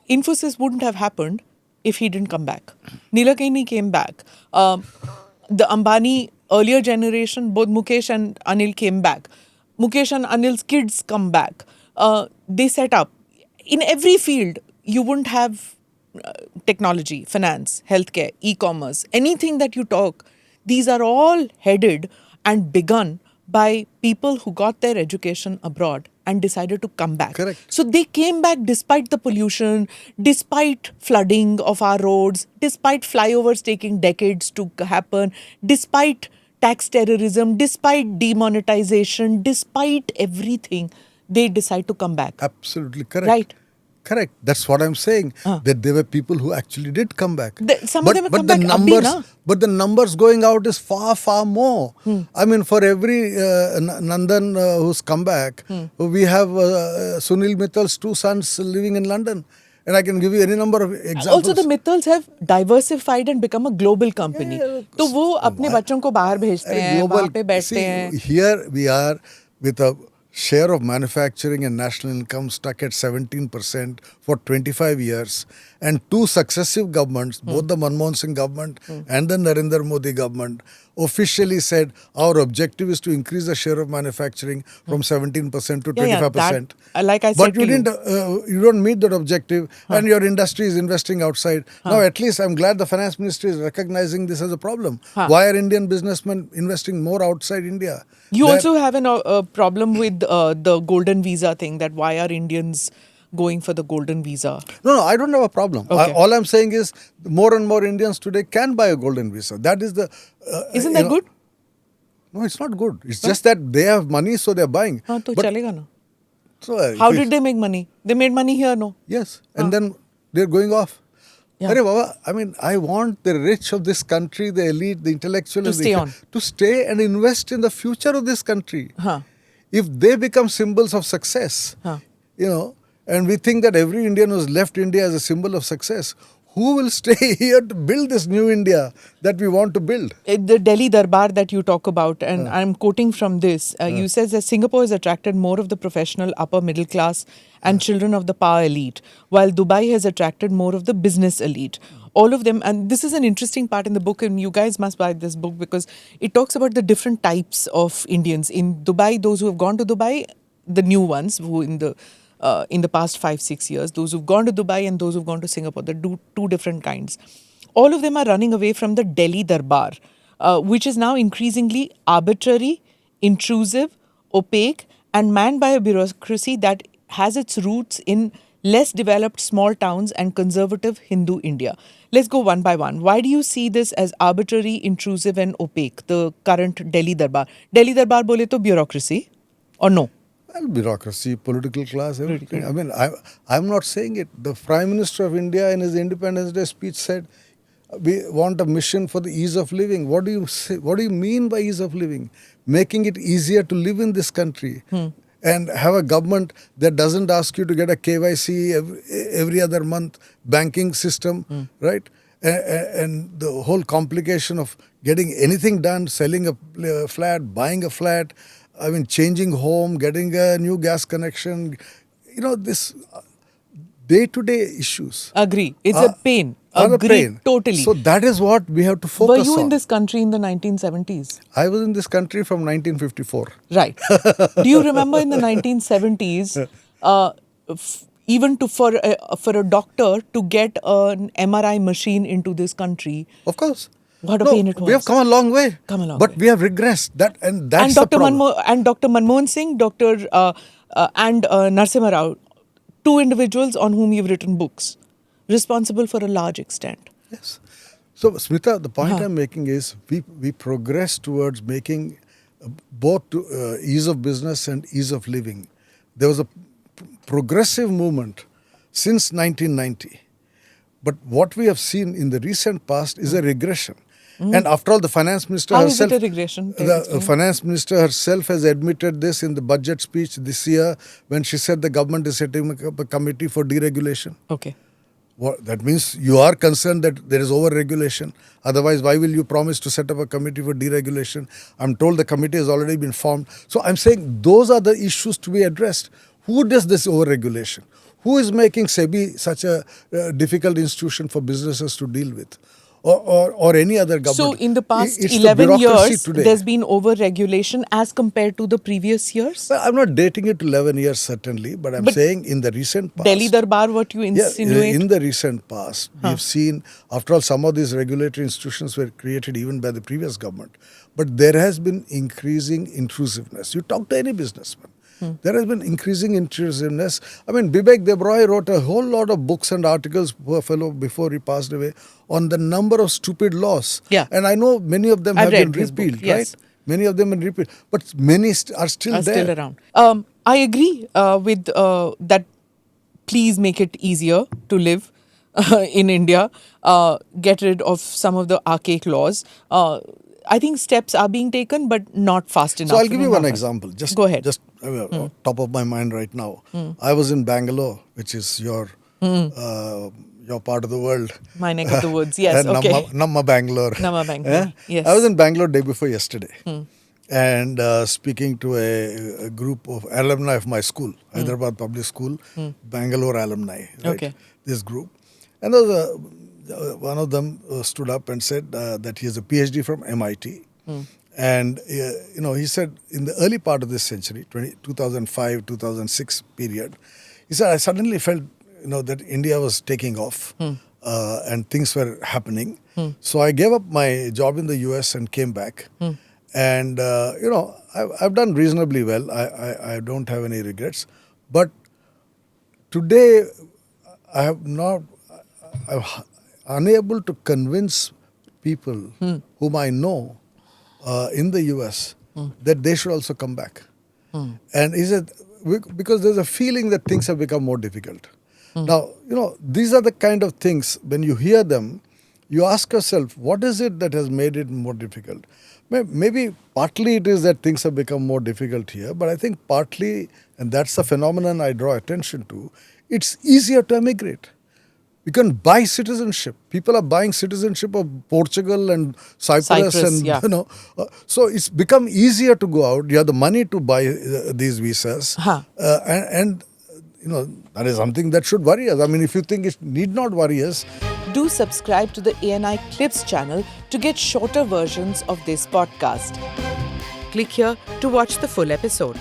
Infosys wouldn't have happened if he didn't come back. Nilakani came back. The Ambani earlier generation, both Mukesh and Anil came back. Mukesh and Anil's kids come back. They set up. In every field, you wouldn't have technology, finance, healthcare, e-commerce, anything that you talk. These are all headed and begun by people who got their education abroad and decided to come back. Correct. So they came back despite the pollution, despite flooding of our roads, despite flyovers taking decades to happen, despite tax terrorism, despite demonetization, despite everything, they decide to come back. Absolutely correct. Right. Correct. That's what I'm saying. That there were people who actually did come back. Some of them have come back. But the numbers going out is far, far more. I mean, for every Nandan who's come back, we have Sunil Mittal's 2 sons living in London. And I can give you any number of examples. Also, the Mittals have diversified and become a global company. तो वो अपने बच्चों को बाहर भेजते हैं, वहाँ पे बैठते हैं. Here we are with a share of manufacturing and national income stuck at 17% for 25 years. And 2 successive governments, both the Manmohan Singh government and the Narendra Modi government, officially said our objective is to increase the share of manufacturing from 17% to 25%. Like I said, but you don't meet that objective, and your industry is investing outside. Now, at least I'm glad the finance ministry is recognizing this as a problem. Why are Indian businessmen investing more outside India? You also have a problem with the golden visa thing, that why are Indians going for the golden visa? No, I don't have a problem. Okay. All I'm saying is more and more Indians today can buy a golden visa. That is the... Isn't that good? No, it's not good. It's just that they have money, so they're buying. तो चलेगा ना. So, how did they make money? They made money here, no? Yes. And then they're going off. Yeah. Arey Baba, I mean, I want the rich of this country, the elite, the intellectual, to stay and invest in the future of this country. If they become symbols of success, and we think that every Indian who's left India as a symbol of success, who will stay here to build this new India that we want to build? The Delhi Darbar that you talk about, and I'm quoting from this, you says that Singapore has attracted more of the professional upper middle class and children of the power elite, while Dubai has attracted more of the business elite. All of them, and this is an interesting part in the book, and you guys must buy this book because it talks about the different types of Indians. In Dubai, those who have gone to Dubai, the new ones who in the past 5-6 years, those who've gone to Dubai and those who've gone to Singapore, the two different kinds. All of them are running away from the Delhi Darbar, which is now increasingly arbitrary, intrusive, opaque, and manned by a bureaucracy that has its roots in less developed small towns and conservative Hindu India. Let's go one by one. Why do you see this as arbitrary, intrusive, and opaque, the current Delhi Darbar? Delhi Darbar bole to bureaucracy, or no? Well, bureaucracy, political class, everything. I mean, I'm not saying it. The Prime Minister of India in his Independence Day speech said, we want a mission for the ease of living. What do you say? What do you mean by ease of living? Making it easier to live in this country. And have a government that doesn't ask you to get a KYC every other month, banking system, right? And the whole complication of getting anything done, selling a flat, buying a flat, I mean, changing home, getting a new gas connection, this day-to-day issues. Agree. It's a pain. Agree. Totally. So that is what we have to focus on. Were you in this country in the 1970s? I was in this country from 1954. Right. Do you remember in the 1970s, even for a doctor to get an MRI machine into this country? Of course. What a pain it was. We have come a long way. But we have regressed. That's the problem. And Dr. Manmohan Singh, and Narasimha Rao, 2 individuals on whom you've written books, responsible for a large extent. Yes. So, Smita, the point I'm making is we progress towards making both ease of business and ease of living. There was a progressive movement since 1990. But what we have seen in the recent past is a regression. And after all, the finance minister herself... How is it a regression? The finance minister herself has admitted this in the budget speech this year when she said the government is setting up a committee for deregulation. Okay. That means you are concerned that there is over-regulation. Otherwise, why will you promise to set up a committee for deregulation? I'm told the committee has already been formed. So I'm saying those are the issues to be addressed. Who does this over-regulation? Who is making SEBI such a difficult institution for businesses to deal with? Or any other government. So in the past It's the 11 bureaucracy years, today. there's been over-regulation as compared to the previous years? Well, I'm not dating it to 11 years certainly, but I'm saying in the recent past. Delhi Darbar, what you insinuate? In the recent past, we've seen, after all, some of these regulatory institutions were created even by the previous government. But there has been increasing intrusiveness. You talk to any businessman. There has been increasing intrusiveness. I mean, Bibek Debroy wrote a whole lot of books and articles, poor fellow, before he passed away, on the number of stupid laws. Yeah. And I know many of them I've have been read his book, repealed, yes. right? Many of them have been repealed. But many are still there. Still around. I agree with that. Please make it easier to live in India. Get rid of some of the archaic laws. I think steps are being taken, but not fast enough. So I'll give you one example. Just go ahead. Just top of my mind right now. I was in Bangalore, which is your part of the world. My neck of the woods. Yes. And Okay. Namma Bangalore. Namma Bangalore. Yes. I was in Bangalore day before yesterday, and speaking to a group of alumni of my school, Hyderabad Public School, Bangalore alumni. Right? Okay. This group, and there was one of them stood up and said that he has a PhD from MIT. And, he said in the early part of this century, 2005, 2006 period, he said, I suddenly felt, that India was taking off and things were happening. So I gave up my job in the US and came back. And, I've done reasonably well. I don't have any regrets. But today, I'm unable to convince people whom I know in the US that they should also come back. And he said, because there's a feeling that things have become more difficult. Now, these are the kind of things, when you hear them, you ask yourself, what is it that has made it more difficult? Maybe partly it is that things have become more difficult here, but I think partly, and that's the phenomenon I draw attention to, it's easier to emigrate. You can buy citizenship. People are buying citizenship of Portugal and Cyprus and, yeah. So it's become easier to go out. You have the money to buy these visas. And that is something that should worry us. I mean, if you think it need not worry us. Do subscribe to the ANI Clips channel to get shorter versions of this podcast. Click here to watch the full episode.